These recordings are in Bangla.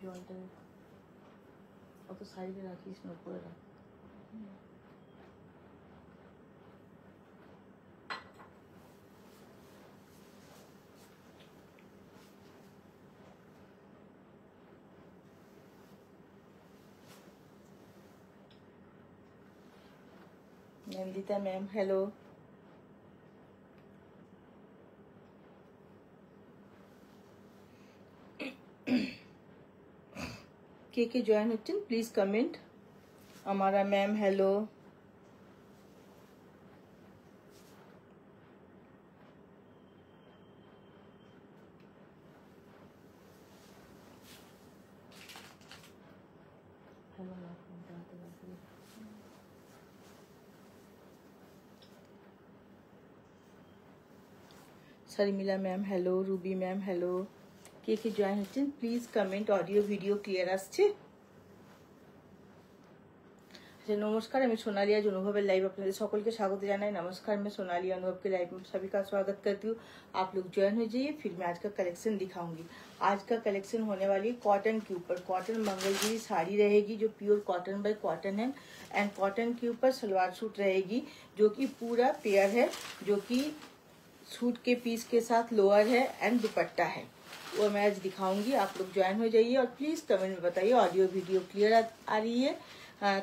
জলটা অত সাইডে রাখিস না, উপরে রাখ। Nandita ma'am hello. के जॉइन होच्छेन प्लिज कमेंट। हमारा ma'am hello. Sharmila ma'am hello, Ruby ma'am hello. के जॉइन होच्छेन please comment. Audio video clear आसছে? नमस्कार, मैं सोनाली आज अनुभव लाइव अपने सकल के स्वागत जानाई। नमस्कार, मैं सोनाली अनुभव के लाइव में सभी का स्वागत करती हूँ। आप लोग ज्वाइन हो जाइए। फिर मैं आज का कलेक्शन दिखाऊंगी। आज का कलेक्शन होने वाली है कॉटन के ऊपर। कॉटन मंगलगिरी साड़ी रहेगी जो प्योर कॉटन बाय कॉटन है, एंड कॉटन के ऊपर सलवार सूट रहेगी जो कि पूरा पेयर है, जो कि सूट के पीस के साथ लोअर है एंड दुपट्टा है, वो मैं आज दिखाऊंगी। आप लोग ज्वाइन हो जाइए और प्लीज कमेंट में बताइए ऑडियो वीडियो क्लियर आ रही है।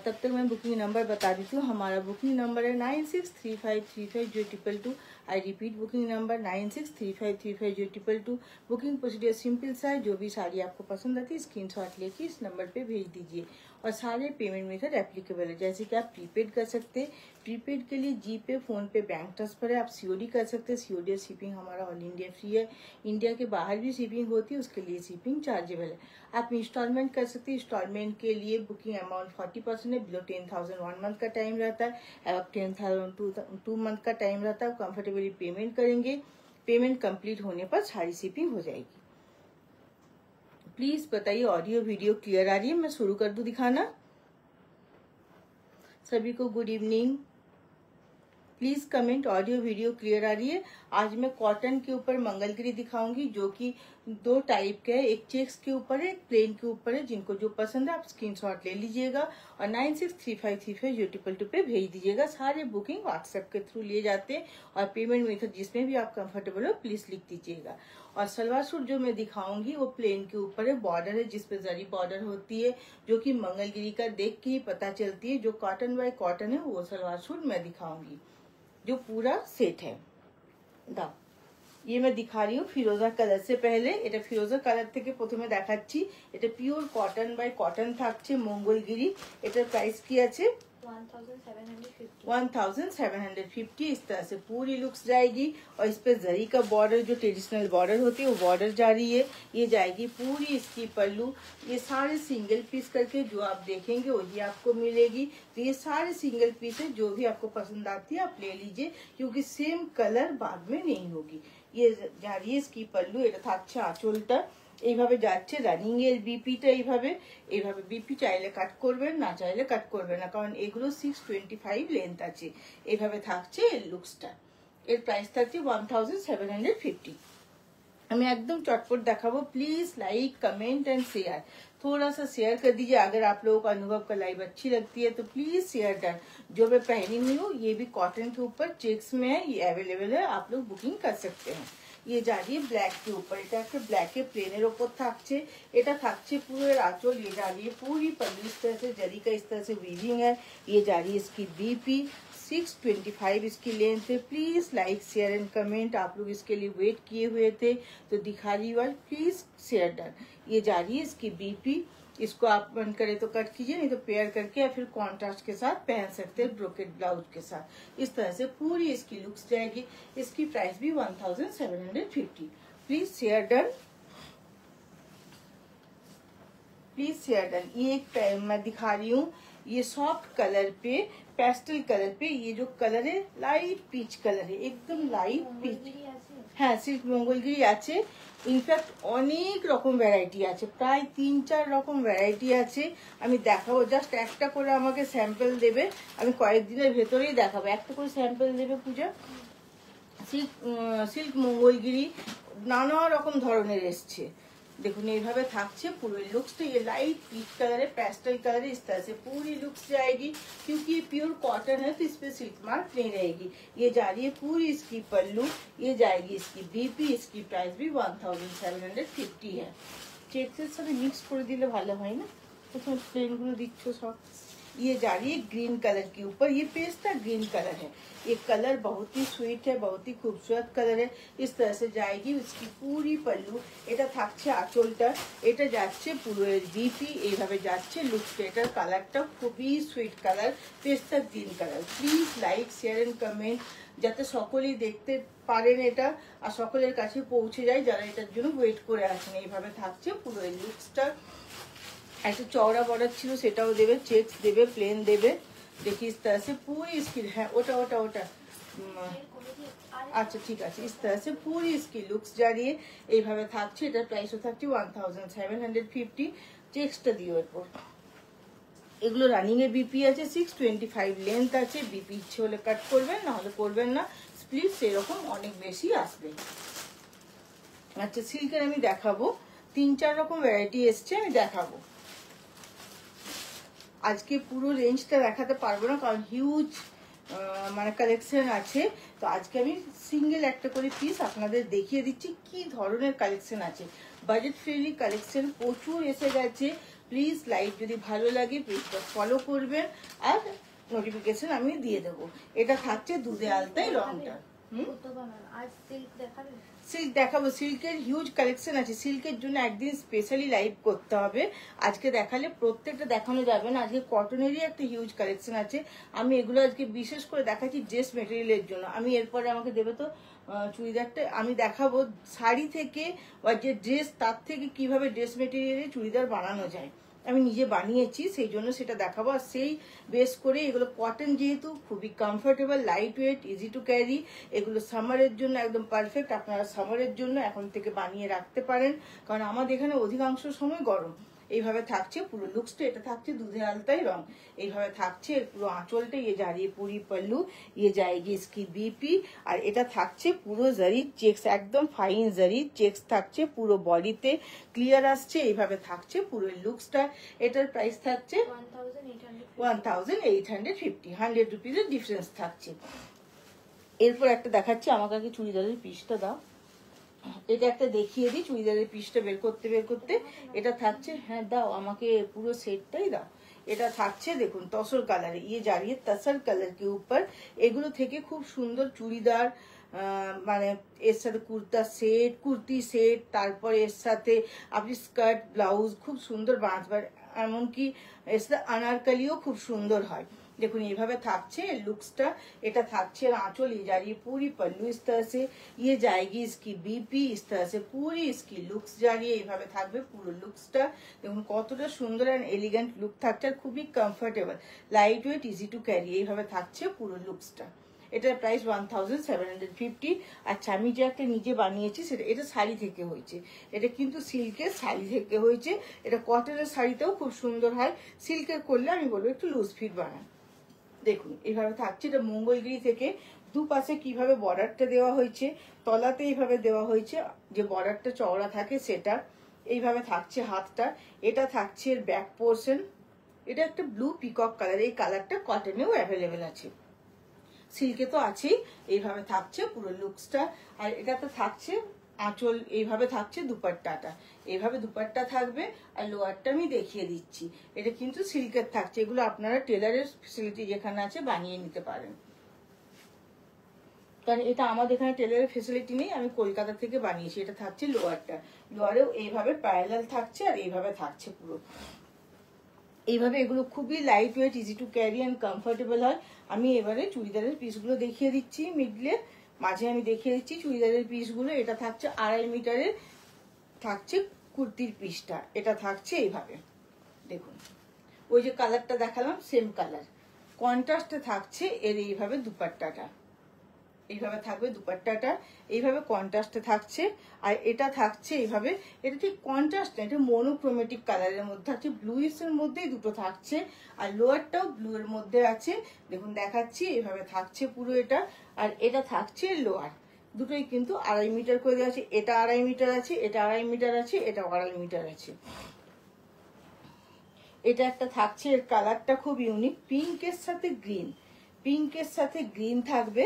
तब तक मैं बुकिंग नंबर बता देती हूँ। हमारा बुकिंग नंबर है 9635350222। I repeat, booking number 9635350222। Booking procedure simple सा है। जो भी साड़ी आपको पसंद आती है स्क्रीनशॉट लेके इस नंबर पे भेज दीजिए। और सारे पेमेंट मेथड एप्लीकेबल है, जैसे कि आप प्रीपेड कर सकते हैं। प्रीपेड के लिए जीपे, फोन पे, बैंक ट्रांसफर है। आप सीओडी कर सकते हैं। सीओडी शिपिंग हमारा ऑल इंडिया फ्री है। इंडिया के बाहर भी शिपिंग होती है, उसके लिए शिपिंग चार्जेबल है। आप इंस्टॉलमेंट कर सकते हैं। इंस्टॉलमेंट के लिए बुकिंग अमाउंट 40% है। बिलो 10,000 1 मंथ का टाइम रहता है। अब 10,000 2 मंथ का टाइम रहता है। कंफर्टेबली पेमेंट करेंगे। पेमेंट कंप्लीट होने पर सारी शिपिंग हो जाएगी। प्लीज बताइए ऑडियो वीडियो क्लियर आ रही है? मैं शुरू कर दूं दिखाना। सभी को good evening. Please comment audio video clear आ रही है? आज मैं कॉटन के ऊपर मंगलगिरी दिखाऊंगी जो कि 2 टाइप के है। एक चेक्स के ऊपर है, एक प्लेन के ऊपर है। जिनको जो पसंद है आप स्क्रीनशॉट ले लीजिएगा और 9635350222 पे भेज दीजिएगा। सारे बुकिंग व्हाट्सएप के थ्रू लिए जाते हैं और पेमेंट मेथड जिसमें भी आप कंफर्टेबल हो प्लीज लिख दीजिएगा। और सलवार सूट जो मैं दिखाऊंगी वो प्लेन के ऊपर है। बॉर्डर है जिसपे जरी बॉर्डर होती है, जो कि मंगलगिरी का देख के ही पता चलती है। जो कॉटन बाय कॉटन है वो सलवार सूट मैं दिखाऊंगी, जो पूरा सेट है। ये मैं दिखा रही हूँ फिरोजा कलर से पहले। এটা ফিরোজা কালার থেকে প্রথমে দেখাচ্ছি। এটা পিওর কটন বাই কটন থাকছে मंगलगिरी। এটার प्राइस কি আছে? 1750। इस तरह से पूरी लुक्स जाएगी। और इस पे जरी का बॉर्डर जो ट्रेडिशनल बॉर्डर होती है वो बॉर्डर जा रही है। ये जाएगी पूरी इसकी पल्लू। ये सारे सिंगल पीस करके जो आप देखेंगे वही आपको मिलेगी। तो ये सारे सिंगल पीस है। जो भी आपको पसंद आती है आप ले लीजिए, क्योंकि सेम कलर बाद में नहीं होगी। ये जा रही है इसकी पल्लू। এটা থাকছে আঁচলটা। এইভাবে যাচ্ছে রানিং এর বিপিটা। এইভাবে বিপি চাইলে কাট করবেন, না চাইলে কাট করবেন না, কারণ এগুলো 625 লেন্থ আছে। এইভাবে থাকছে এর লুকসটা। এর প্রাইস থাকছে 1750। हमें एकदम चटपट दिखाबो। Please like comment and share. थोड़ा सा शेयर कर दीजिए। अगर आप लोगों को अनुभव का लाइव अच्छी लगती है तो प्लीज शेयर डन। जो मैं पहनी हुई हूँ ये भी कॉटन के ऊपर चेक्स में है। ये अवेलेबल है, आप लोग बुकिंग कर सकते हैं। ये जा रही है ब्लैक के ऊपर। এটা একটা ব্ল্যাকের প্লেনের ওপর থাকছে। এটা থাকছে পুরো আঁচল। ये जा रही है पूरी पल्लू इस तरह से, जरी का इस तरह से वीविंग है। ये जा रही है इसकी बीपी। 625 इसकी लेंथ है। Please like share and comment. आप लोग इसके लिए वेट किए हुए थे तो दिखा रही हूँ, प्लीज शेयर डन। ये जा रही है इसकी बीपी। इसको आप मन करे तो कट कीजिए, नहीं तो पेयर करके या फिर कॉन्ट्रास्ट के साथ पहन सकते हैं ब्रोकेट ब्लाउज के साथ। इस तरह से पूरी इसकी लुक्स जाएगी। इसकी प्राइस भी 1750। Please share done. Please share done. ये एक मैं दिखा रही हूँ। ये सॉफ्ट कलर पे, पेस्टल कलर पे, ये जो कलर है लाइट पीच कलर है, एकदम लाइट पीच। হ্যাঁ সিল্ক মঙ্গলগিরি আছে। ইনফ্যাক্ট অনেক রকম ভ্যারাইটি আছে, প্রায় 3-4 রকম ভ্যারাইটি আছে। আমি দেখাবো, জাস্ট একটা করে আমাকে স্যাম্পল দেবে। আমি কয়েকদিনের ভেতরেই দেখাবো। একটা করে স্যাম্পল দেবে পূজা। সিল্ক মঙ্গলগিরি নানা রকম ধরনের এসছে। देखो এইভাবে থাকছে पूरे लुक्स। तो ये लाइट पीच कलर है, पेस्टल कलर है, इस तरह से पूरी लुक्स जाएगी। क्योंकि ये प्योर कॉटन है तो इस पे सिल्क मार्क नहीं रहेगी। ये जा रही है पूरी इसकी पल्लू, ये जाएगी इसकी बीपी। इसकी प्राइस भी 1750 है। चेक्सের সাথে মিক্স করে দিলে ভালো হয় না, প্রথমে প্লেন গুলো দিচ্ছ সব। ये जा रही है ग्रीन कलर के ऊपर, ये पेस्ता ग्रीन कलर है। ये कलर बहुत ही स्वीट है, बहुत ही खूबसूरत कलर है। इस तरह से जाएगी उसकी पूरी पल्लू। এটা থাকছে আঁচলটা, এটা যাচ্ছে পুরো ডিপি, এইভাবে যাচ্ছে লুকটা। এটার কালারটা খুবই সুইট কালার, পেস্তা green colour. Please like share and comment, যাতে সকলেই দেখতে পারেন এটা আর সকলের কাছে পৌঁছে যায় যারা এটার জন্য ওয়েট করে আছেন। এইভাবে থাকছে পুরো লুকসটা। একটা চওড়া বর্ডার ছিল সেটাও দেবে, চেক্স দেবে, প্লেন দেবে। देखिए इस तरह से पूरी इसकी है ओटा ओटा ओटा अच्छा ठीक है। इस तरह से पूरी इसकी लुक्स जा रही है। এইভাবে থাকছে। এটার প্রাইসও থাকছে 1750। চেক্সটা দিও এরপর। এগুলো রানিং এ বিপি আছে 625 লেন্থ আছে। বিপি ইচ্ছে হলে কাট করবেন, না হলে করবেন না। স্প্লিট সেরকম অনেক বেশি আসবে। আচ্ছা সিল্কের আমি দেখাবো, 3-4 রকম ভ্যারাইটি এসছে, আমি দেখাবো। আজকে পুরো রেঞ্জটা দেখাতে পারবো না কারণ হিউজ মানে কালেকশন আছে। তো আজকে আমি সিঙ্গেল একটা করে পিস আপনাদের দেখিয়ে দিচ্ছি কি ধরনের কালেকশন আছে। বাজেট ফ্রেন্ডলি কালেকশন প্রচুর এসে গেছে। প্লিজ লাইক যদি ভালো লাগে পেজটা ফলো করবেন আর নোটিফিকেশন আমি দিয়ে দেবো। এটা থাকছে দুধে আলতায় রংটা। সিল্ক দেখাবো, সিল্কের হিউজ কালেকশন আছে। সিল্কের জন্য একদিন স্পেশালি লাইভ করতে হবে। আজকে দেখালে প্রত্যেকটা দেখানো যাবে না। আজকে কটনেরই একটা হিউজ কালেকশন আছে। আমি এগুলো আজকে বিশেষ করে দেখাচ্ছি ড্রেস মেটেরিয়ালের জন্য। আমি এরপরে আমাকে দেবে তো চুড়িদারটা আমি দেখাবো শাড়ি থেকে বা যে ড্রেস তার থেকে কিভাবে ড্রেস মেটেরিয়ালে চুড়িদার বানানো যায়। আমি নিজে বানিয়েছি সেই জন্য সেটা দেখাবো। আর সেই বেস করে এগুলো কটন যেহেতু খুবই comfortable, light weight, easy to carry. এগুলো সামারের জন্য একদম পারফেক্ট। আপনারা সামারের জন্য এখন থেকে বানিয়ে রাখতে পারেন কারণ আমাদের এখানে অধিকাংশ সময় গরম। এইভাবে থাকছে পুরো লুকসটা। এটা থাকছে দুধে আলতায় রং। এইভাবে থাকছে পুরো আঁচলটা। ये जा रही है पूरी पल्लू, ये जाएगी इसकी बीपी। আর এটা থাকছে পুরো জারি চেক্স, একদম ফাইন জারি চেক্স থাকছে পুরো বডিতে, ক্লিয়ার আসছে। এইভাবে থাকছে পুরো লুকসটা। এটার প্রাইস থাকছে 1850, 100 রুপিসের ডিফারেন্স থাকছে। এরপর একটা দেখাচ্ছি, আমাকে আগে চুড়িদারের পিসটা দাও। এটা একটা দেখিয়ে দিই চুড়িদারের পিসটা বের করতে এটা থাকছে। হ্যাঁ দাও আমাকে পুরো সেটটাই দাও। এটা থাকছে দেখুন তসর কালারে, ये जा रही है तसर कलर के ऊपर। এগুলো থেকে খুব সুন্দর চুড়িদার মানে এর সাথে কুর্তা সেট, কুর্তি সেট, তারপর এর সাথে আপনি স্কার্ট ব্লাউজ খুব সুন্দর বানাতে পারেন। এমনকি এর সাথে अनारकलिও খুব সুন্দর হয়। देखो এইভাবে থাকছে লুকসটা। এটা থাকছে আঁচল, ये जा रही है पूरी पल्लू इस तरह से, ये जाएगी इसकी बीपी। इस तरह से पूरी इसकी लुक्स जा रही है। এইভাবে থাকবে পুরো লুকসটা। দেখুন কতটা সুন্দর এন্ড এলিগেন্ট লুক থাকছে আর খুবই comfortable, light weight, easy to carry. এইভাবে থাকছে পুরো লুকসটা। এটার প্রাইস 1750। আচ্ছা আমি যে একটা নিজে বানিয়েছি সেটা, এটা শাড়ি থেকে হয়েছে। এটা কিন্তু সিল্কের শাড়ি থেকে হয়েছে। এটা কটনের শাড়িতেও খুব সুন্দর হয়। সিল্কের করলে আমি বলবো একটু লুজ ফিট বানান। দেখুন এইভাবে থাকছে। এটা মঙ্গলগিরি থেকে। দুপাশে কিভাবে বর্ডারটা দেওয়া হয়েছে, তলাতে এইভাবে দেওয়া হয়েছে যে বর্ডারটা চওড়া থাকে সেটা। এইভাবে থাকছে হাতটা। এটা থাকছে এর ব্যাক পোর্শন। এটা একটা ব্লু পিকক কালার। এই কালারটা কটনেও অ্যাভেলেবেল আছে, সিল্কে তো আছেই। এইভাবে থাকছে পুরো লুকসটা। আর এটা তো থাকছে আঁচল। এইভাবে থাকছে দুপাট্টাটা। এইভাবে দুপাট্টা থাকবে আর লোয়ারটা আমি দেখিয়ে দিচ্ছি। এটা কিন্তু সিল্কের থাকছে। এগুলো আপনারা টেলারের ফেসিলিটি যেখানে আছে বানিয়ে নিতে পারেন, কারণ এটা আমাদের এখানে টেলারের ফেসিলিটি নেই। আমি কলকাতা থেকে বানিয়েছি। এটা থাকছে লোয়ারটা। লোয়ারেও এইভাবে প্যারালাল থাকছে আর এইভাবে থাকছে পুরো। এইভাবে এগুলো খুবই light weight, easy to carry and comfortable হয়। আমি এবারে চুড়িদারের পিসগুলো দেখিয়ে দিচ্ছি। মিডলে মাঝে আমি দেখিয়ে দিচ্ছি চুড়িদারের পিসগুলো। এটা থাকছে 2.5 মিটারের থাকছে কুর্তির পিসটা। এটা থাকছে এইভাবে দেখুন, ওই যে কালারটা দেখালাম সেম কালার। কন্ট্রাস্টে থাকছে এর এইভাবে দুপাট্টাটা। এইভাবে থাকবে দুপাট্টাটা, এইভাবে কন্ট্রাস্টে থাকছে। আর এটা থাকছে এইভাবে। এটা ঠিক কন্ট্রাস্ট না, এটা মনোক্রোমেটিক কালারের মধ্যে থাকছে। ব্লুইশ এর মধ্যেই দুটো থাকছে আর লোয়ারটাও ব্লু এর মধ্যে আছে। দেখুন দেখাচ্ছি, এইভাবে থাকছে পুরো এটা। আর এটা থাকছে লোয়ার। দুটোই কিন্তু 2.5 মিটার করে দেওয়া আছে। এটা 2.5 মিটার আছে, এটা 2.5 মিটার আছে, এটা 2.5 মিটার আছে। এটা একটা থাকছে, এর কালারটা খুব ইউনিক, পিঙ্কের সাথে গ্রিন, পিঙ্কের সাথে গ্রিন থাকবে,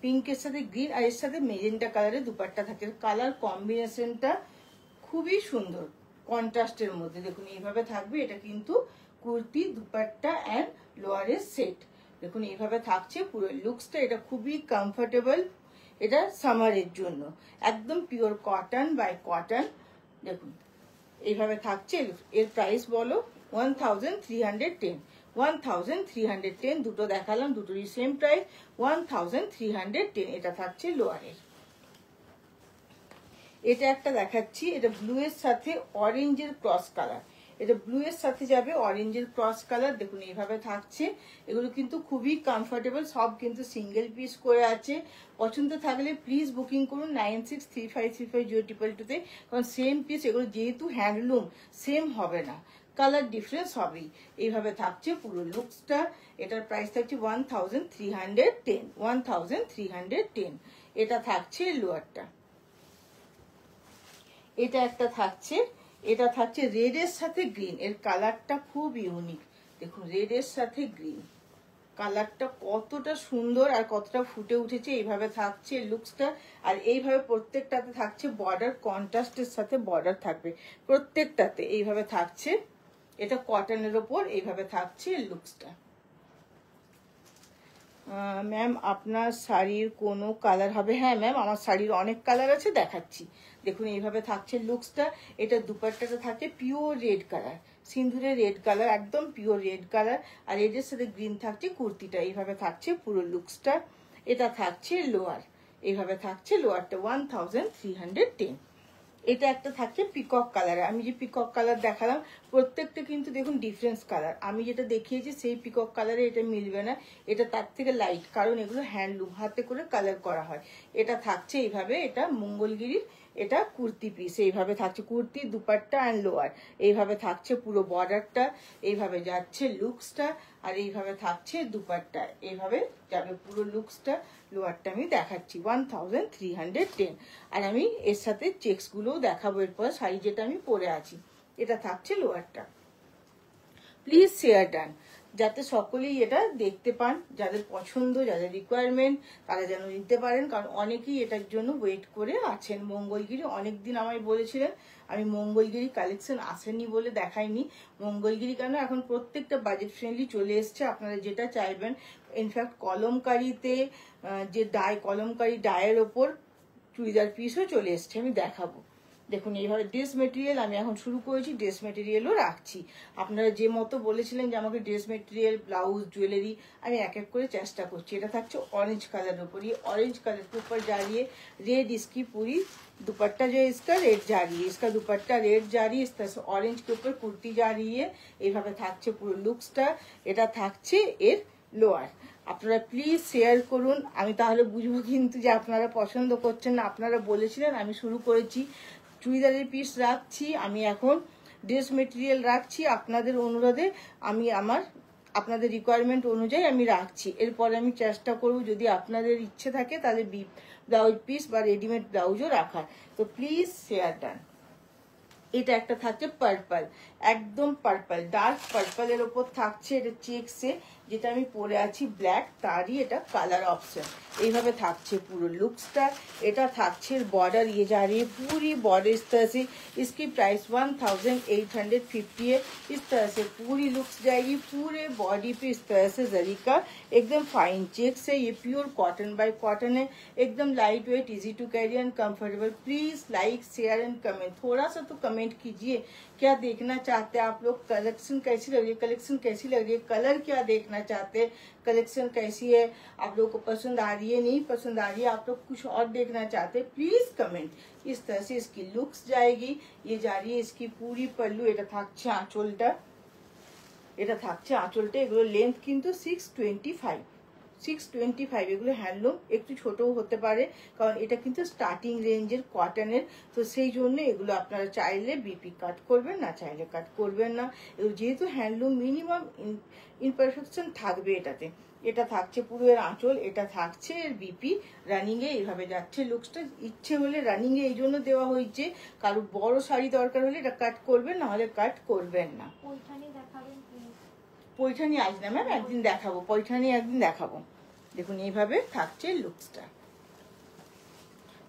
পিঙ্কের সাথে গ্রিন, আর এর সাথে মেজেন্টা কালারের দুপাট্টা থাকে। কালার কম্বিনেশনটা খুবই সুন্দর, কন্ট্রাস্টের মধ্যে। দেখুন এইভাবে থাকবে। এটা কিন্তু কুর্তি, দুপাট্টা অ্যান্ড লোয়ারের সেট। দেখুন এইভাবে থাকছে পুরো লুকসটা। এটা খুবই কমফোর্টেবল, এটা সামারের জন্য একদম পিওর কটন বাই কটন। দেখুন এইভাবে থাকছে। এর প্রাইস বলো 1310, 1310। দুটো দেখালাম, দুটোরই সেম প্রাইস 1310। এটা থাকছে লোয়ারের। এটা একটা দেখাচ্ছি, এটা ব্লু এর সাথে অরেঞ্জের ক্রস কালার। এটা ব্লু এর সাথে যাবে অরেঞ্জের ক্রস কালার। দেখুন এইভাবে থাকছে। এগুলো কিন্তু খুবই কমফোর্টেবল, সব কিন্তু সিঙ্গেল পিস করে আছে। পছন্দ থাকলে প্লিজ বুকিং করুন 9635350222 কারণ সেম পিস, এগুলো যেহেতু হ্যান্ডলুম সেম হবে না, কালার ডিফারেন্স হবেই। এইভাবে থাকছে পুরো লুকসটা। এটার প্রাইস থাকছে 1310, 1310। এটা থাকছে লোয়ারটা। এটা একটা থাকছে, এটা থাকছে রেডের সাথে গ্রিন। এর কালারটা খুব ইউনিক। দেখুন রেডের সাথে গ্রিন, কালারটা কতটা সুন্দর আর কতটা ফুটে উঠেছে। এইভাবে থাকছে লুকসটা। আর এইভাবে প্রত্যেকটাতে থাকছে বর্ডার, কন্ট্রাস্টের সাথে বর্ডার থাকবে প্রত্যেকটাতে। এইভাবে থাকছে, এটা কটনের ওপর এইভাবে থাকছে লুকসটা। ম্যাম আপনার শাড়ির কোনো কালার হবে? হ্যাঁ ম্যাম, আমার শাড়ির অনেক কালার আছে, দেখাচ্ছি। দেখুন এইভাবে থাকছে লুকসটা। এটা দুপাট্টাটা থাকে পিওর রেড কালার, সিঁদুরের রেড কালার, একদম পিওর রেড কালার। আর রেডের সাথে গ্রিন থাকছে কুর্তিটা। এইভাবে থাকছে পুরো লুকসটা। এটা থাকছে লোয়ার, এইভাবে থাকছে লোয়ারটা 1310। এটা একটা থাকছে পিকক কালার। আমি যে পিকক কালার দেখালাম প্রত্যেকটা কিন্তু দেখুন ডিফারেন্স কালার। আমি যেটা দেখিয়েছি সেই পিকক কালারে এটা মিলবে না, এটা তার থেকে লাইট, কারণ এগুলো হ্যান্ডলুম, হাতে করে কালার করা হয়। এটা থাকছে এইভাবে, এটা মঙ্গলগিরির, এটা কুর্তি পিস। এইভাবে থাকছে কুর্তি, দুপাট্টা অ্যান্ড লোয়ার। এইভাবে থাকছে পুরো বর্ডারটা, এইভাবে যাচ্ছে লুকসটা, আর এইভাবে থাকছে দুপাট্টা। এইভাবে যাবে পুরো লুকসটা। লোয়ারটা আমি দেখাচ্ছি 1310। আর আমি এর সাথে চেক্সগুলোও দেখাবো এরপর, শাড়ি যেটা আমি পরে আছি। এটা থাকছে লোয়ারটা। প্লিজ শেয়ার ডান, যাতে সকলেই এটা দেখতে পান, যাদের পছন্দ, যাদের রিকোয়ারমেন্ট, তারা যেন নিতে পারেন। কারণ অনেকেই এটার জন্য ওয়েট করে আছেন। মঙ্গলগিরি অনেকদিন আমায় বলেছিলেন, আমি মঙ্গলগিরি কালেকশন আসেনি বলে দেখাইনি। মঙ্গলগিরি কেন, এখন প্রত্যেকটা বাজেট ফ্রেন্ডলি চলে এসছে, আপনারা যেটা চাইবেন। ইনফ্যাক্ট কলমকারিতে যে কলমকারি ডায়ের ওপর চুড়িদার পিসও চলে এসছে, আমি দেখাবো। দেখুন এইভাবে ড্রেস মেটেরিয়াল আমি এখন শুরু করেছি, ড্রেস মেটেরিয়ালও রাখছি। আপনারা যে মতো বলেছিলেন যে আমাকে ড্রেস মেটেরিয়াল, ব্লাউজ, জুয়েলারি, আমি এক এক করে চেষ্টা করছি। এটা থাকছে অরেঞ্জ কালারের উপর, ये ऑरेंज कलर के ऊपर जा रही है रेड, इसकी पूरी दुपट्टा जो है इसका रेड जा रही है, इसका दुपट्टा रेड जा रही है, इस तरह से ऑरेंज के ऊपर कुर्ती जा रही है। এইভাবে থাকছে পুরো লুকসটা। এটা থাকছে এর লোয়ার। আপনারা প্লিজ শেয়ার করুন, আমি তাহলে বুঝবো কিন্তু যে আপনারা পছন্দ করছেন না। আপনারা বলেছিলেন, আমি শুরু করেছি চুড়িদারের পিস রাখছি, আমি এখন ড্রেস মেটেরিয়াল রাখছি আপনাদের অনুরোধে। আমি আপনাদের রিকোয়ারমেন্ট অনুযায়ী আমি রাখছি। এরপরে আমি চেষ্টা করব যদি আপনাদের ইচ্ছে থাকে তাহলে ব্লাউজ পিস বা রেডিমেড ব্লাউজও রাখার। তো প্লিজ শেয়ার ডান। এটা একটা থাকছে পার্পল, একদম পার্পল, ডার্ক পার্পলের ওপর থাকছে এটা চেকসে, যেটা আমি পরে আছি ব্ল্যাক, তারই এটা কালার অপশন। এইভাবে থাকছে পুরো লুকসটা। এটা থাকছে बॉर्डर ये जा रही है पूरी बॉर्डर इस तरह से। इसकी प्राइस 1850 है। इस तरह से पूरी लुक्स जाएगी, पूरे बॉडी पे इस तरह से जरी का एकदम फाइन चेक्स है। ये प्योर कॉटन बाय कॉटन है, एकदम light weight, easy to carry and comfortable. Please like, share and comment, थोड़ा सा तो कमेंट कीजिए क्या देखना चाहते हैं आप लोग, कलेक्शन कैसी लग रही है, कलेक्शन कैसी लग रही है, कलर क्या देखना चाहते हैं, कलेक्शन कैसी है, आप लोगों को पसंद आ रही है, नहीं पसंद आ रही है, आप लोग कुछ और देखना चाहते हैं, प्लीज कमेंट। इस तरह से इसकी लुक्स जाएगी। ये जा रही है इसकी पूरी पल्लू। এটা থাকছে আঁচলটা, এটা থাকছে আঁচলটা। এগুলো লেন্থ কিন্তু 625, 625। এগুলো হ্যান্ডলুম, একটু ছোটও হতে পারে, কারণ এটা কিন্তু স্টার্টিং রেঞ্জের কটনের, তো সেই জন্য এগুলো আপনারা চাইলে বিপি কাট করবেন, না চাইলে কাট করবেন না। যেহেতু হ্যান্ডলুম মিনিমাম ইমপারফেকশন থাকবে এটাতে। এটা থাকছে পুরো এর আঁচল, এটা থাকছে এর বিপি, রানিং এ এইভাবে যাচ্ছে লুকসটা। ইচ্ছে হলে রানিং এ এই জন্য দেওয়া হয়েছে, কারো বড় শাড়ি দরকার হলে এটা কাট করবেন, না হলে কাট করবেন না। পৈঠানি আজ না ম্যাম, একদিন দেখাবো, পৈঠানি একদিন দেখাবো। দেখুন এইভাবে থাকছে লুকসটা,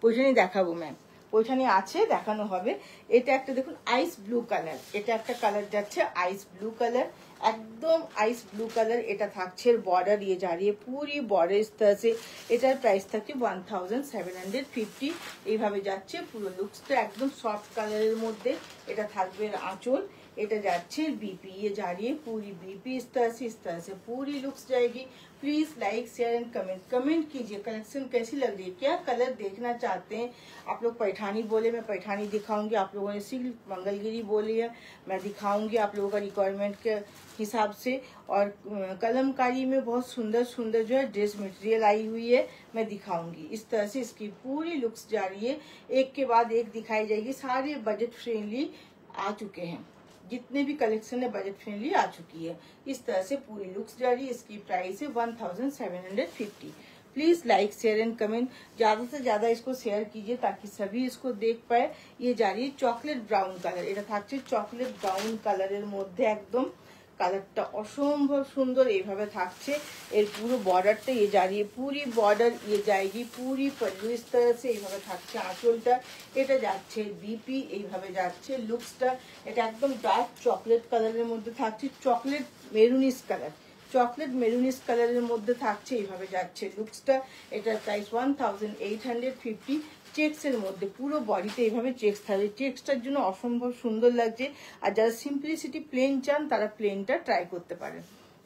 পৈঠানি দেখাবো ম্যাম, পৈঠানি আছে, দেখানো হবে। এটা একটা দেখুন আইস ব্লু কালার, এটা একটা কালার যাচ্ছে আইস ব্লু কালার, একদম আইস ব্লু কালার। এটা থাকছে বর্ডার ইয়ে জারিয়ে পুরি বর্ডার ইস तरह से। এটার প্রাইস থাকে 1750। এইভাবে যাচ্ছে পুরো লুকসটা, একদম সফট কালারের মধ্যে। এটা থাকবে আঁচল, এটা যাচ্ছে बीपी, ये जा रही है पूरी बीपी इस तरह से पूरी लुक्स जाएगी। Please like share and comment कीजिए कलेक्शन कैसी लग रही है, क्या कलर देखना चाहते हैं आप लोग। पैठानी बोले, मैं पैठानी दिखाऊंगी। आप लोगों ने सिल्क मंगलगिरी बोली है, मैं दिखाऊंगी आप लोगों का रिक्वायरमेंट के हिसाब से। और कलमकारी में बहुत सुंदर सुंदर जो है ड्रेस मटेरियल आई हुई है, मैं दिखाऊंगी। इस तरह से इसकी पूरी लुक्स जा रही है, एक के बाद एक दिखाई जाएगी। सारे बजट फ्रेंडली आ चुके हैं, जितने भी कलेक्शन है बजट फ्रेंडली आ चुकी है। इस तरह से पूरी लुक्स जा रही है। इसकी प्राइस है 1750। Please like share and comment, ज्यादा से ज्यादा इसको शेयर कीजिए ताकि सभी इसको देख पाए। ये जा रही है चॉकलेट ब्राउन कलर, এটা থাকছে চকলেট ব্রাউন কালারের মধ্যে, একদম কালারটা অসম্ভব সুন্দর। এইভাবে থাকছে এর পুরো বর্ডারটা, ये जा रही है पूरी बॉर्डर, ये जाएगी पूरी पल्लू इस तरह से। এইভাবে থাকছে আঁচলটা, এটা যাচ্ছে বিপি, এইভাবে যাচ্ছে লুকসটা। এটা একদম ডার্ক চকলেট কালারের মধ্যে থাকছে, চকলেট মেরুনিস কালার, চকলেট মেরুনিস কালারের মধ্যে থাকছে। এইভাবে যাচ্ছে লুকসটা। এটার প্রাইস 1850। চেক্সের মধ্যে পুরো বডিতে এইভাবে চেক্স থাকবে, চেক্সটার জন্য অসম্ভব সুন্দর লাগছে। আর যারা সিম্পলিসিটি প্লেন চান তারা প্লেনটা ট্রাই করতে পারেন,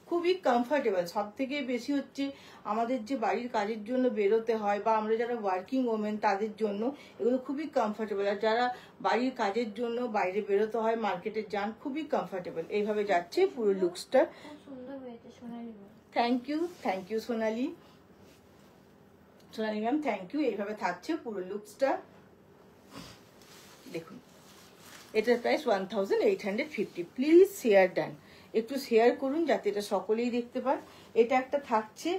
খুবই কমফর্টেবল। সব থেকে বেশি হচ্ছে আমাদের যে বাড়ির কাজের জন্য বেরোতে হয়, বা আমরা যারা ওয়ার্কিং ওমেন তাদের জন্য এগুলো খুবই কমফর্টেবল। আর যারা বাড়ির কাজের জন্য বাইরে বেরোতে হয়, মার্কেটে যান, খুবই কমফর্টেবল। এইভাবে যাচ্ছে পুরো লুকসটা। Thank you Sonali, Sonali ma'am thank you. এইভাবে থাকছে পুরো লুকসটা, দেখুন। এটার প্রাইস 1850। প্লিজ শেয়ার ডান, একটু শেয়ার করুন যাতে এটা সকলেই দেখতে পান। এটা একটা থাকছে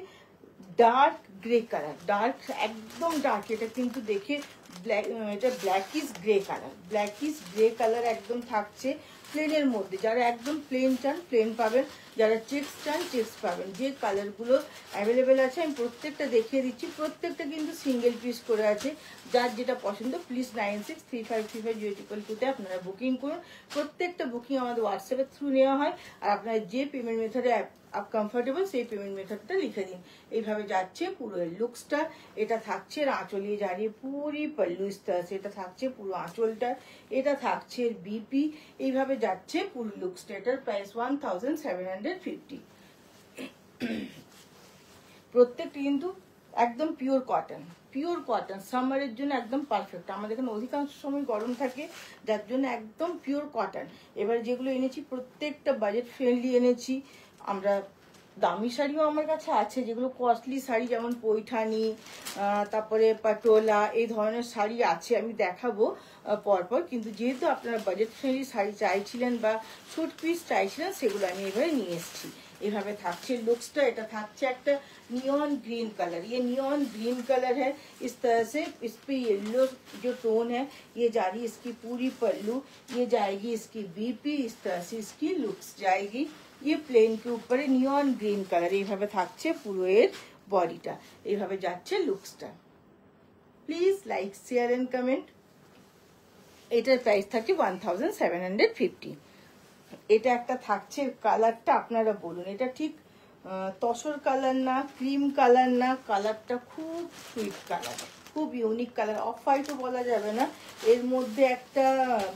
ডার্ক গ্রে কালার, ডার্ক একদম ডার্ক, এটা কিন্তু দেখে ব্ল্যাক, এটা blackish grey colour, blackish grey colour একদম থাকছে প্লেনের মধ্যে। যারা একদম প্লেন চান প্লেন পাবেন, যারা চেক্স চান চেক্স পাবেন। যে কালারগুলো অ্যাভেলেবেল আছে আমি প্রত্যেকটা দেখিয়ে দিচ্ছি, প্রত্যেকটা কিন্তু সিঙ্গেল পিস করে আছে। যার যেটা পছন্দ প্লিজ 96353502 আপনারা বুকিং করুন। প্রত্যেকটা বুকিং আমাদের হোয়াটসঅ্যাপের থ্রু নেওয়া হয়। আর আপনারা যে পেমেন্ট মেথডে आप कंफर्टेबल সেই পেমেন্ট মেথডটা লিখে দিন। এইভাবে যাচ্ছে পুরো লুকসটা। এটা থাকছে আঁচলিয়ে জারিয়ে পুরি পল্লু ইস तरह से। এটা থাকছে পুরো আঁচলটা, এটা থাকছে বিপি। এইভাবে যাচ্ছে পুরো লুকসটা। এটার প্রাইস 1750। প্রত্যেকটা কিন্তু একদম পিওর কটন, পিওর কটন, সামারের জন্য একদম পারফেক্ট। আমাদের এখানে অধিকাংশ সময় গরম থাকে, যার জন্য একদম পিওর কটন। এবার যেগুলো এনেছি প্রত্যেকটা বাজেট ফ্রেন্ডলি এনেছি আমরা। দামি শাড়িও আমার কাছে আছে, যেগুলো কস্টলি শাড়ি, যেমন পৈঠানি, তারপরে পাটোলা, এই ধরনের শাড়ি আছে, আমি দেখাবো পরপর। কিন্তু যেহেতু আপনারা বাজেট ফ্রেন্ডলি শাড়ি চাইছিলেন বা শুট পিস চাইছিলেন, সেগুলো আমি এবারে নিয়ে এসেছি। এভাবে থাকছে লুকসটা। এটা থাকছে একটা नियॉन ग्रीन कलर, ये नियॉन ग्रीन कलर है। इस तरह से इस पे येलो जो टोन है ये जा रही है इसकी पूरी पल्लू, ये जाएगी इसकी बीपी, इस तरह से इसकी लुक्स जाएगी। ये प्लेन के ऊपर है नियॉन ग्रीन कलर। এইভাবে থাকছে পুরো এর বডিটা, এইভাবে যাচ্ছে লুকসটা। Please like share and comment. এটার প্রাইস থাকে 1750। এটা একটা থাকছে, কালারটা আপনারা বলুন, এটা ঠিক তসর কালার না, ক্রিম কালার না, কালারটা খুব সুইট কালার, খুব ইউনিক কালার। অফ হোয়াইটও বলা যাবে না, এর মধ্যে একটা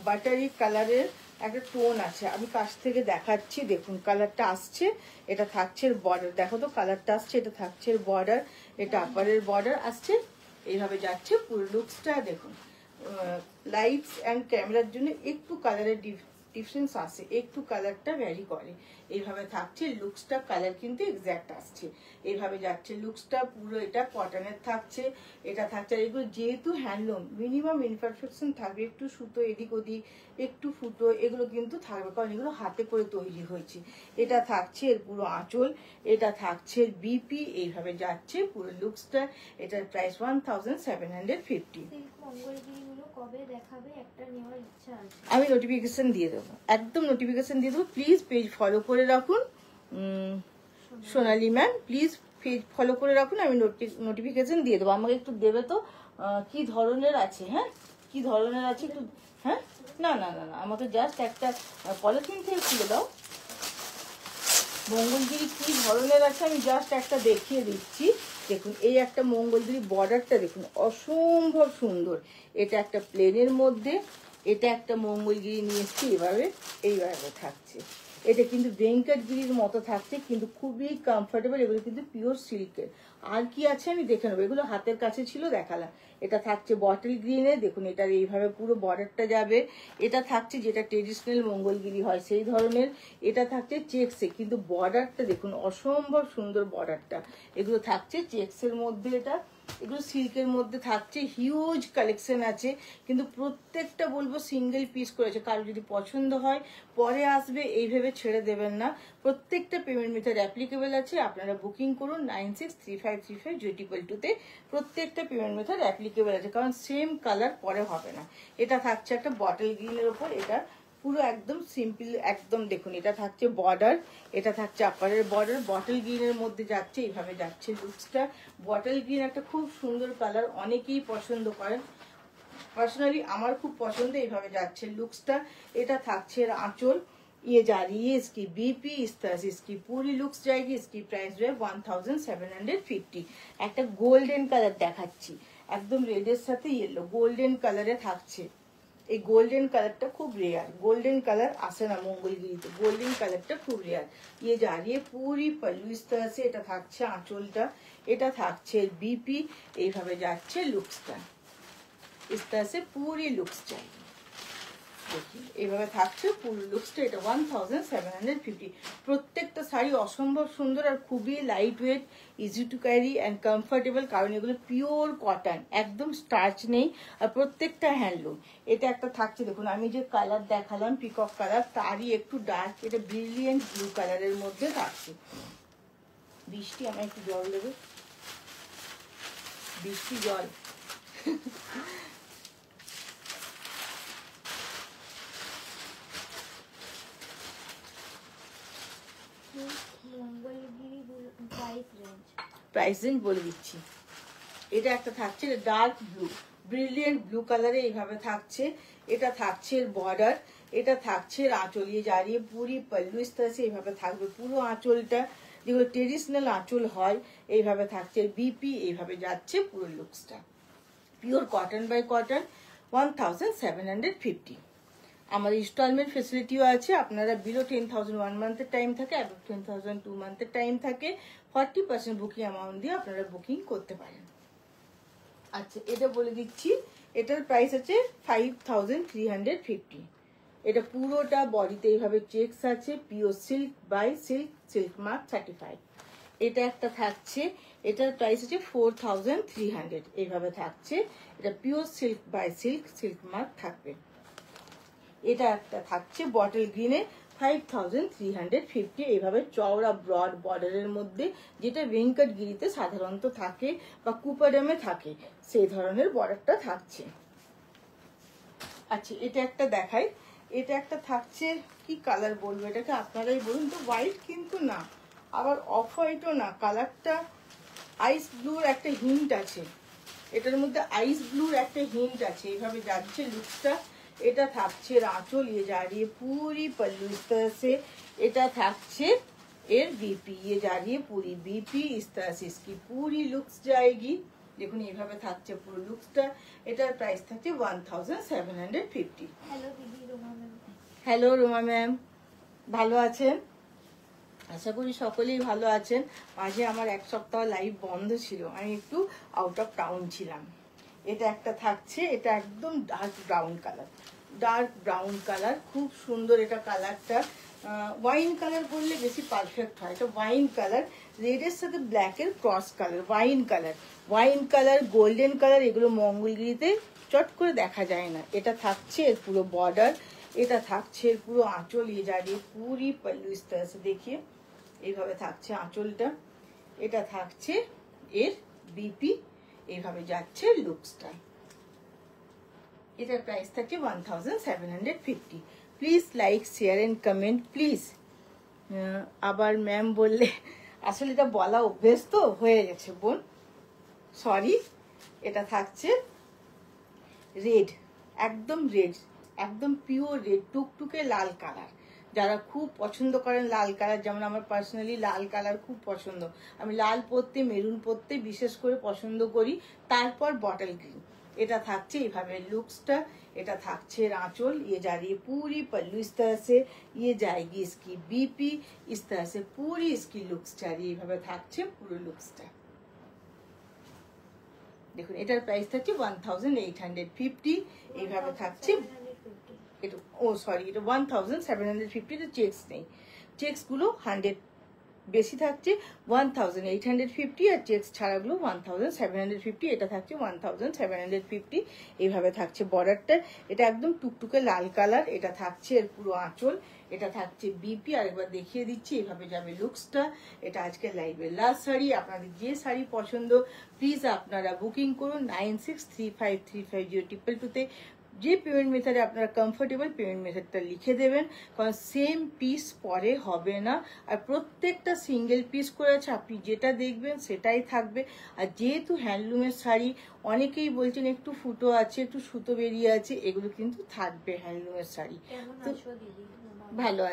বাটারি কালারের একটা টোন আছে। আমি কাছ থেকে দেখাচ্ছি, দেখুন কালারটা আসছে। এটা থাকছে বর্ডার, দেখো তো কালারটা আসছে। এটা থাকছে বর্ডার, এটা আপারের বর্ডার আসছে। এইভাবে যাচ্ছে পুরো লুকসটা। দেখুন লাইটস অ্যান্ড ক্যামেরার জন্য একটু কালারের ডিফারেন্স আসে, একটু কালারটা ভ্যারি করে। এইভাবে থাকছে লুকসটা, কালার কিন্তু এক্স্যাক্ট আসছে। এইভাবে যাচ্ছে লুকসটা, পুরো এটা কটনের থাকছে, এটা থাকছে। আর এগুলো যেহেতু হ্যান্ডলুম, মিনিমাম ইনপারফেকশন থাকবে, একটু সুতো এদিক ওদিক, একটু ফুটো, এগুলো কিন্তু থাকবে, কারণ এগুলো হাতে করে তৈরি হয়েছে। এটা থাকছে এর পুরো আঁচল, এটা থাকছে বিপি, এইভাবে যাচ্ছে পুরো লুকসটা। এটার প্রাইস 1750। আমি নোটিফিকেশন দিয়ে দেবো, একদম নোটিফিকেশন দিয়ে দেবো। প্লিজ পেজ ফলো করে রাখুন সোনালি ম্যাম, প্লিজ পেজ ফলো করে রাখুন, আমি নোটিফিকেশন দিয়ে দেবো। আমাকে একটু দেবে তো কি ধরনের আছে, হ্যাঁ কি ধরনের আছে একটু, হ্যাঁ না না না না আমাকে জাস্ট একটা পলিথিন থেকে খুলে দাও। মঙ্গলগিরি কি ধরনের আছে আমি জাস্ট একটা দেখিয়ে দিচ্ছি। দেখুন এই একটা মঙ্গলগিরি, বর্ডারটা দেখুন অসম্ভব সুন্দর। এটা একটা প্লেনের মধ্যে, এটা একটা মঙ্গলগিরি নিয়ে এসছি এভাবে, এইভাবে থাকছে। এটা কিন্তু ভেঙ্কটগিরির মতো থাকছে, কিন্তু খুবই কমফোর্টেবল। এগুলো কিন্তু পিওর সিল্কের। আর কি আছে আমি দেখে নেবো, এগুলো হাতের কাছে ছিল দেখালাম। এটা থাকছে বটল গ্রিনে, দেখুন এটার এইভাবে পুরো বর্ডারটা যাবে। এটা থাকছে যেটা ট্রেডিশনাল মঙ্গলগিরি হয় সেই ধরনের। এটা থাকছে চেক্সে, কিন্তু বর্ডারটা দেখুন অসম্ভব সুন্দর বর্ডারটা। এগুলো থাকছে চেক্সের মধ্যে, এটা এগুলো সিল্কের মধ্যে থাকছে। হিউজ কালেকশন আছে, কিন্তু প্রত্যেকটা বলবো সিঙ্গেল পিস করেছে। কারো যদি পছন্দ হয় পরে আসবে, এই ভেবে ছেড়ে দেবেন না। প্রত্যেকটা পেমেন্ট মেথড অ্যাপ্লিকেবল আছে, আপনারা বুকিং করুন 963535 প্রত্যেকটা পেমেন্ট মেথড অ্যাপ্লিকেবল আছে, কারণ সেম কালার পরে হবে না। এটা থাকছে একটা বটল গ্রিনের ওপর, এটা পুরো একদম সিম্পল, একদম দেখুন এটা থাকছে বর্ডার, এটা থাকছে আপারের বর্ডার, বটল গ্রিনের মধ্যে যাচ্ছে, এইভাবে যাচ্ছে লুকসটা। বটল গ্রিন একটা খুব সুন্দর কালার, অনেকেই পছন্দ করেন, পার্সোনালি আমার খুব পছন্দ। এইভাবে যাচ্ছে লুকসটা। এটা থাকছে এর आंचल, ये जा रही है इसकी बीपी, इस तरह से इसकी पूरी लुक्स जाएगी। इसकी प्राइस जो है 1750। একটা গোল্ডেন কালার দেখাচ্ছি, একদম রেডের সাথে ইয়েলো গোল্ডেন কালারে থাকছে। এই গোল্ডেন কালারটা খুব রেয়ার, গোল্ডেন কালার আসে না মঙ্গলগিরিতে, গোল্ডেন কালারটা খুব রেয়ার। ये जा रही है पूरी पल्लू इस तरह से, এটা থাকছে আঁচলটা, এটা থাকছে বিপি, এইভাবে যাচ্ছে লুকসটা। इस तरह से पूरी लुक्स चाहिए, देखिए এইভাবে থাকছে পুরো লুকসটা। এটা 1750। প্রত্যেকটা শাড়ি অসম্ভব সুন্দর আর খুবই light weight, easy to carry and comfortable, কারণ এগুলো পিওর কটন, একদম স্টার্চ নেই, আর প্রত্যেকটা হ্যান্ডলুম। এটা একটা থাকছে দেখুন, আমি যে কালার দেখালাম পিকক কালার, তারই একটু ডার্ক, এটা ব্রিলিয়েন্ট ব্লু কালারের মধ্যে থাকছে। বৃষ্টি, আমার একটু জল দেবে, বৃষ্টি জল। প্রাইস রেঞ্জ বলে দিচ্ছি। এটা একটা থাকছে ডার্ক ব্লু, ব্রিলিয়েন্ট ব্লু কালারে এইভাবে থাকছে। এটা থাকছে বর্ডার, এটা থাকছে আঁচল, ये जा रही है पूरी पल्लू इस तरह से, এইভাবে থাকবে পুরো আঁচলটা, যেগুলো ট্রেডিশনাল আঁচল হয় এইভাবে থাকছে। বিপি, এইভাবে যাচ্ছে পুরো লুকসটা। Pure cotton by cotton, 1750। আমাদের ইনস্টলমেন্ট ফেসিলিটিও আছে, আপনারা বিলো 10,000 1 মান্থের টাইম থাকে, অ্যাবভ 10,000 2 মান্থের টাইম থাকে। 40% বুকিং অ্যামাউন্ট দিয়ে আপনারা বুকিং করতে পারেন। আচ্ছা এটা বলে দিচ্ছি, এটার প্রাইস আছে 5350। এটা পুরোটা বডিতে এইভাবে চেকস আছে, pure silk by silk, silk mark 35। এটা একটা থাকছে, এটার প্রাইস আছে 4300, এইভাবে থাকছে। এটা pure silk by silk, silk mark থাকবে। এটা একটা থাকছে বটল গ্রিনে 5350, এইভাবে চওড়া ব্রড বর্ডারের মধ্যে, যেটা ভেঙ্কটগিরিতে সাধারণত থাকে বা কুপাডামে থাকে সেই ধরনের বর্ডারটা থাকছে। আচ্ছা এটা একটা দেখাই, এটা একটা থাকছে, কি কালার বলবো এটাকে আপনারাই বলুন তো, হোয়াইট কিন্তু না, আবার অফ হোয়াইটও না, কালারটা আইস ব্লুর একটা হিন্ট আছে, এটার মধ্যে আইস ব্লুর একটা হিন্ট আছে। এইভাবে যাচ্ছে লুকসটা। এটা থাকছে আঁচল, ये जा रही है पूरी पल्लू इस तरह से। এটা থাকছে এর বিপি, ये जा रही है पूरी बीपी इस तरह से, इसकी पूरी लुक्स जाएगी। দেখুন এইভাবে থাকছে পুরো লুকসটা। এটার প্রাইস থাকছে 1750। হ্যালো দিদি, Ruma ma'am. Hello Ruma ma'am, ভালো আছেন? আশা করি সকলেই ভালো আছেন। মাঝে আমার এক সপ্তাহ লাইভ বন্ধ ছিল, আমি একটু আউট অফ টাউন ছিলাম। এটা একটা থাকছে, এটা একদম dark brown colour, dark brown colour, খুব সুন্দর এটা কালারটা। ওয়াইন কালার বললে বেশি পারফেক্ট হয়। এটা ওয়াইন কালার, রেডের সাথে ব্ল্যাকের cross colour, wine colour, golden colour, এগুলো মঙ্গলগিরিতে চট করে দেখা যায় না। এটা থাকছে এর পুরো বর্ডার, এটা থাকছে এর পুরো আঁচল, ये जा रही है पूरी पल्लू इस तरह से देखिए, এইভাবে থাকছে আঁচলটা, এটা থাকছে এর বিপি, এইভাবে যাচ্ছে লুকসটা। এটার প্রাইস থাকে 1750। Please like share and comment please. আবার ম্যাম বললে, আসলে এটা বলা অভ্যেস তো হয়ে গেছে বোন, সরি। এটা থাকছে রেড, একদম রেড, একদম পিওর রেড, টুকটুকে লাল কালার। যারা খুব পছন্দ করেন লাল কালার, যেমন আমার পার্সোনালি লাল কালার খুব পছন্দ, আমি লাল পরতে, মেরুন পরতে বিশেষ করে পছন্দ করি। তারপর বটল গ্রিন। এটা থাকছে এইভাবে লুকসটা, এটা থাকছে आंचल, ये जा रही है पूरी पल्लू इस तरह से, ये जाएगी इसकी बीपी, इस तरह से पूरी इसकी लुक्स जा रही है, এইভাবে থাকছে পুরো লুকসটা। দেখুন এটার প্রাইস থাকছে 1850, এইভাবে থাকছে। এটা সরি, এটা 1750, এটা চেকস নেই, চেকস গুলো 100 বেশি থাকছে 1850, আর চেকস ছাড়াগুলো 1750। এটা থাকছে 1750, এইভাবে থাকছে বর্ডারটা। এটা একদম টুকটুকে লাল কালার, এটা থাকছে এর পুরো আঁচল, এটা থাকছে বিপি। আরেকবার দেখিয়ে দিচ্ছি, এইভাবে যাবে লুকসটা। এটা আজকে লাইভের লাস্ট শাড়ি। আপনাদের যে শাড়ি পছন্দ প্লিজ আপনারা বুকিং করুন 9635350222 যে পেমেন্ট মেথডে আপনারা কমফোর্টেবল পেমেন্ট মেথডটা লিখে দেবেন, কারণ সেম পিস পরে হবে না। আর প্রত্যেকটা সিঙ্গেল পিস করে আছে, আপনি যেটা দেখবেন সেটাই থাকবে। আর যেহেতু হ্যান্ডলুমের শাড়ি, অনেকেই বলছেন একটু ফুটো আছে, একটু সুতো বেরিয়ে আছে, এগুলো কিন্তু থাকবে হ্যান্ডলুমের শাড়ি। তো ভালো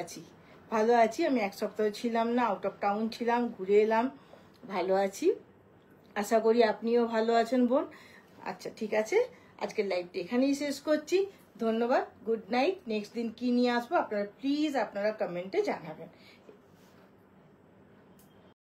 আছি। আমি এক সপ্তাহ ছিলাম না, আউট অফ টাউন ছিলাম, ঘুরে এলাম, ভালো আছি। আশা করি আপনিও ভালো আছেন বোন। আচ্ছা ঠিক আছে, আজকের লাইভটা এখানেই শেষ করছি। ধন্যবাদ, গুড নাইট। নেক্সট দিন কি নিয়ে আসবো আপনারা প্লিজ আপনারা কমেন্টে জানাবেন।